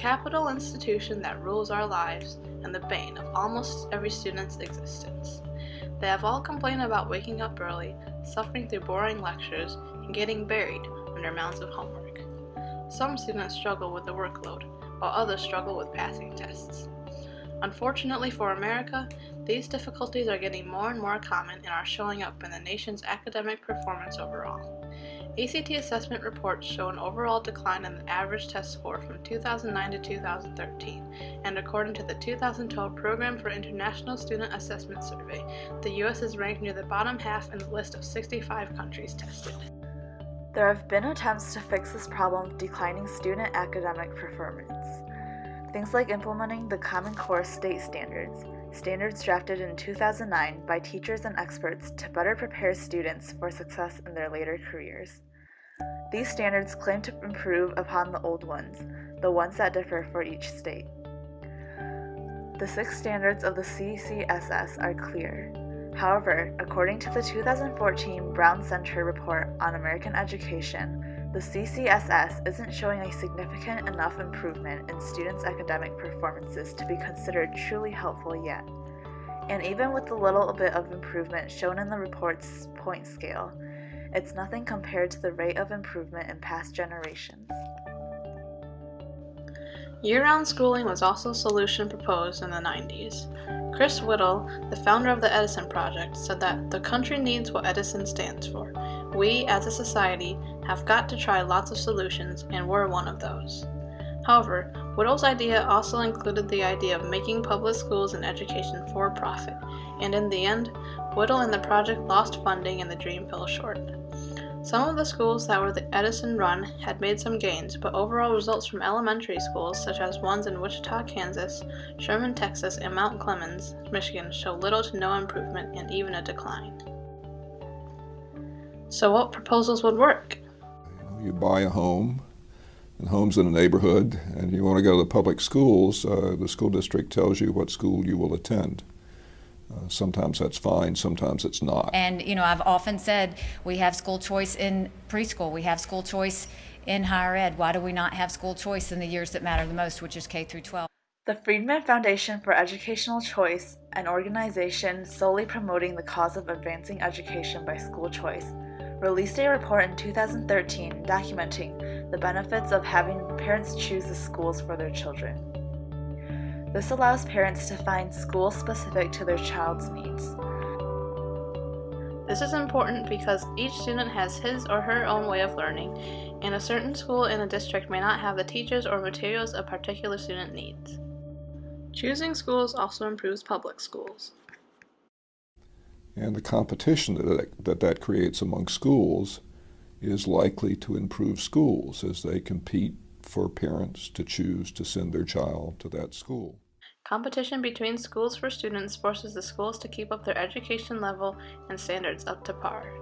capital institution that rules our lives and the bane of almost every student's existence. They have all complained about waking up early, suffering through boring lectures, and getting buried under mounds of homework. Some students struggle with the workload, while others struggle with passing tests. Unfortunately for America, these difficulties are getting more and more common and are showing up in the nation's academic performance overall. ACT assessment reports show an overall decline in the average test score from 2009 to 2013, and according to the 2012 Program for International Student Assessment Survey, the U.S. is ranked near the bottom half in the list of 65 countries tested. There have been attempts to fix this problem of declining student academic performance. Things like implementing the Common Core state standards drafted in 2009 by teachers and experts to better prepare students for success in their later careers. These standards claim to improve upon the old ones, the ones that differ for each state. The 6 standards of the CCSS are clear. However, according to the 2014 Brown Center Report on American Education, the CCSS isn't showing a significant enough improvement in students' academic performances to be considered truly helpful yet. And even with the little bit of improvement shown in the report's point scale, it's nothing compared to the rate of improvement in past generations. Year-round schooling was also a solution proposed in the 90s. Chris Whittle, the founder of the Edison Project, said that the country needs what Edison stands for. We, as a society, have got to try lots of solutions, and we're one of those. However, Whittle's idea also included the idea of making public schools and education for profit, and in the end, Whittle and the project lost funding and the dream fell short. Some of the schools that were the Edison run had made some gains, but overall results from elementary schools, such as ones in Wichita, Kansas, Sherman, Texas, and Mount Clemens, Michigan, show little to no improvement and even a decline. So what proposals would work? You buy a home, and home's in a neighborhood, and you want to go to the public schools, the school district tells you what school you will attend. Sometimes that's fine, sometimes it's not. And I've often said we have school choice in preschool, we have school choice in higher ed. Why do we not have school choice in the years that matter the most, which is K through 12? The Friedman Foundation for Educational Choice, an organization solely promoting the cause of advancing education by school choice, released a report in 2013 documenting the benefits of having parents choose the schools for their children. This allows parents to find schools specific to their child's needs. This is important because each student has his or her own way of learning, and a certain school in a district may not have the teachers or materials a particular student needs. Choosing schools also improves public schools. And the competition that creates among schools is likely to improve schools as they compete for parents to choose to send their child to that school. Competition between schools for students forces the schools to keep up their education level and standards up to par.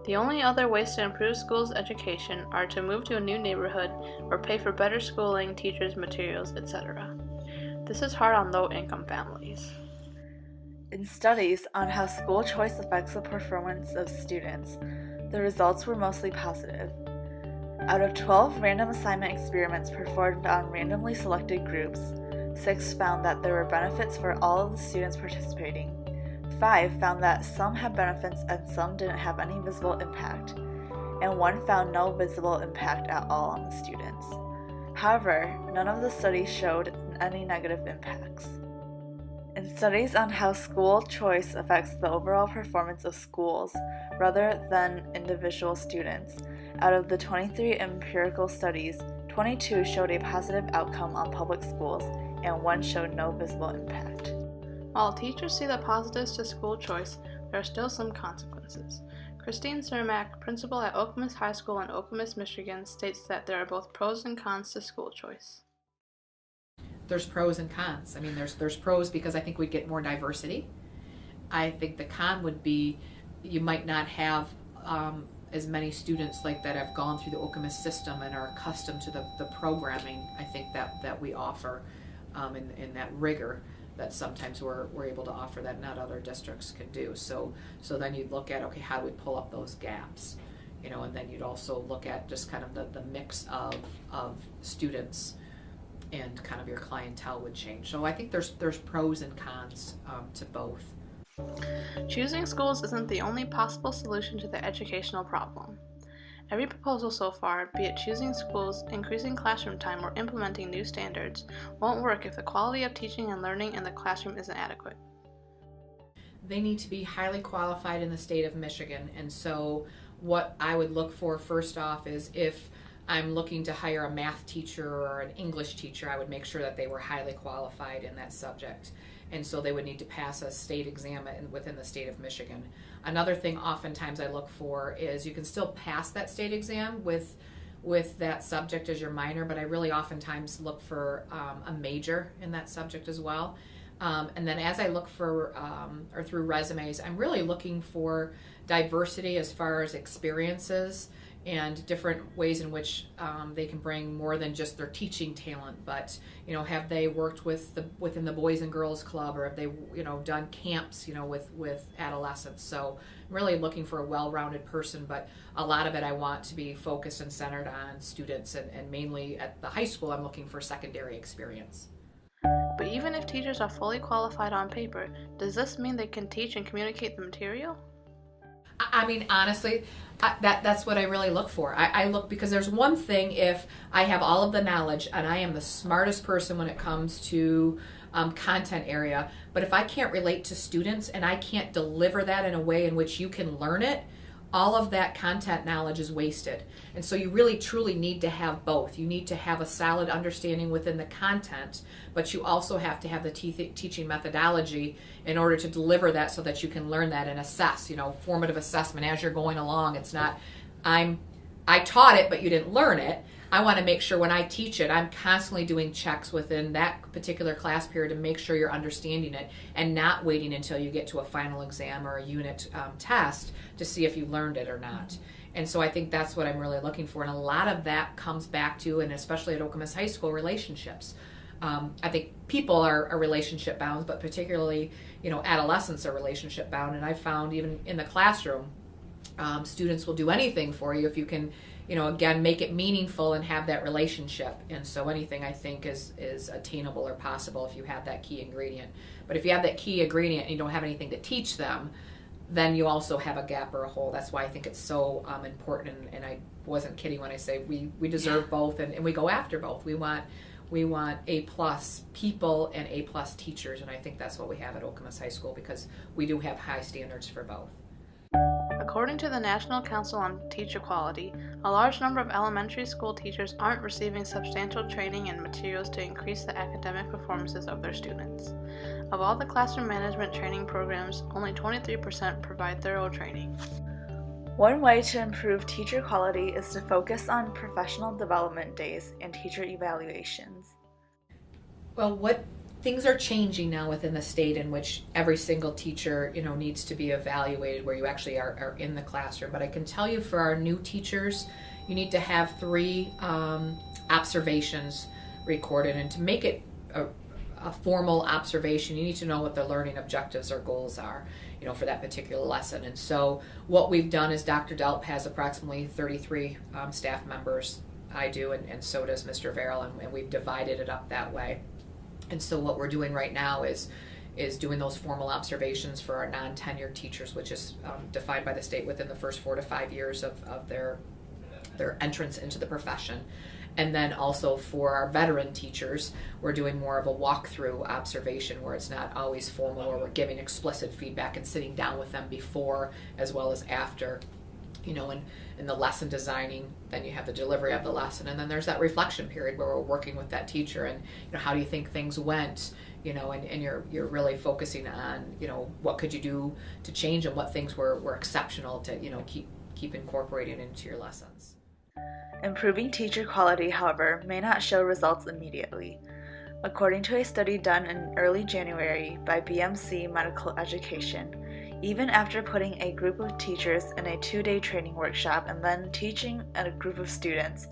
The only other ways to improve schools' education are to move to a new neighborhood or pay for better schooling, teachers, materials, etc. This is hard on low-income families. In studies on how school choice affects the performance of students, the results were mostly positive. Out of 12 random assignment experiments performed on randomly selected groups, 6 found that there were benefits for all of the students participating. 5 found that some had benefits and some didn't have any visible impact, and 1 found no visible impact at all on the students. However, none of the studies showed any negative impacts. In studies on how school choice affects the overall performance of schools rather than individual students, out of the 23 empirical studies, 22 showed a positive outcome on public schools and 1 showed no visible impact. While teachers see the positives to school choice, there are still some consequences. Christine Cermak, principal at Okemos High School in Okemos, Michigan, states that there are both pros and cons to school choice. There's pros and cons. I mean, there's pros because I think we'd get more diversity. I think the con would be you might not have as many students like that have gone through the Okemos system and are accustomed to the programming, I think, that we offer in that rigor that sometimes we're able to offer that not other districts can do. So then you'd look at, okay, how do we pull up those gaps? And then you'd also look at just kind of the mix of students and kind of your clientele would change. So I think there's pros and cons to both. Choosing schools isn't the only possible solution to the educational problem. Every proposal so far, be it choosing schools, increasing classroom time, or implementing new standards, won't work if the quality of teaching and learning in the classroom isn't adequate. They need to be highly qualified in the state of Michigan, and so what I would look for first off is if I'm looking to hire a math teacher or an English teacher, I would make sure that they were highly qualified in that subject. And so they would need to pass a state exam within the state of Michigan. Another thing oftentimes I look for is you can still pass that state exam with that subject as your minor, but I really oftentimes look for a major in that subject as well. And then as I look for, or through resumes, I'm really looking for diversity as far as experiences and different ways in which they can bring more than just their teaching talent, but have they worked within the Boys and Girls Club, or have they done camps with adolescents. So I'm really looking for a well-rounded person, but a lot of it I want to be focused and centered on students, and mainly at the high school I'm looking for secondary experience. But even if teachers are fully qualified on paper, does this mean they can teach and communicate the material? I mean, honestly, that's what I really look for. I look, because there's one thing if I have all of the knowledge and I am the smartest person when it comes to content area, but if I can't relate to students and I can't deliver that in a way in which you can learn it, all of that content knowledge is wasted. And so you really truly need to have both. You need to have a solid understanding within the content, but you also have to have the teaching methodology in order to deliver that so that you can learn that and assess, formative assessment as you're going along. It's not, I taught it, but you didn't learn it. I want to make sure when I teach it, I'm constantly doing checks within that particular class period to make sure you're understanding it and not waiting until you get to a final exam or a unit test to see if you learned it or not. And so I think that's what I'm really looking for. And a lot of that comes back to, and especially at Okemos High School, relationships. I think people are relationship bound, but particularly, adolescents are relationship bound. And I found even in the classroom, students will do anything for you if you can, again, make it meaningful and have that relationship. And so anything I think is attainable or possible if you have that key ingredient. But if you have that key ingredient and you don't have anything to teach them, then you also have a gap or a hole. That's why I think it's so important. And I wasn't kidding when I say we deserve both, and we go after both. We want A+ people and A+ teachers, and I think that's what we have at Okemos High School, because we do have high standards for both. According to the National Council on Teacher Quality, a large number of elementary school teachers aren't receiving substantial training and materials to increase the academic performances of their students. Of all the classroom management training programs, only 23% provide thorough training. One way to improve teacher quality is to focus on professional development days and teacher evaluations. Well, things are changing now within the state in which every single teacher, needs to be evaluated, where you actually are in the classroom. But I can tell you, for our new teachers, you need to have 3 observations recorded, and to make it a formal observation, you need to know what the learning objectives or goals are, for that particular lesson. And so what we've done is Dr. Delp has approximately 33 staff members. I do, and so does Mr. Verrill, and we've divided it up that way. And so what we're doing right now is doing those formal observations for our non-tenured teachers, which is defined by the state within the first 4 to 5 years of their entrance into the profession. And then also for our veteran teachers, we're doing more of a walkthrough observation, where it's not always formal, where we're giving explicit feedback and sitting down with them before as well as after. In the lesson designing, then you have the delivery of the lesson, and then there's that reflection period where we're working with that teacher, and how do you think things went, and you're really focusing on, what could you do to change, and what things were exceptional to, keep incorporating into your lessons. Improving teacher quality, however, may not show results immediately. According to a study done in early January by BMC Medical Education, even after putting a group of teachers in a 2-day training workshop and then teaching a group of students,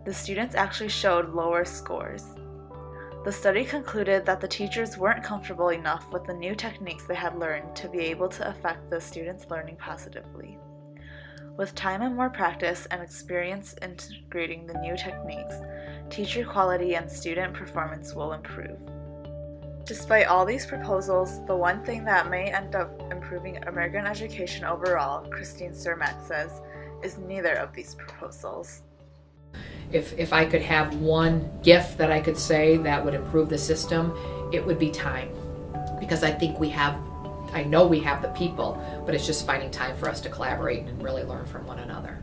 the students actually showed lower scores. The study concluded that the teachers weren't comfortable enough with the new techniques they had learned to be able to affect the students' learning positively. With time and more practice and experience integrating the new techniques, teacher quality and student performance will improve. Despite all these proposals, the one thing that may end up improving American education overall, Christine Cermak says, is neither of these proposals. If I could have one gift that I could say that would improve the system, it would be time. Because I know we have the people, but it's just finding time for us to collaborate and really learn from one another.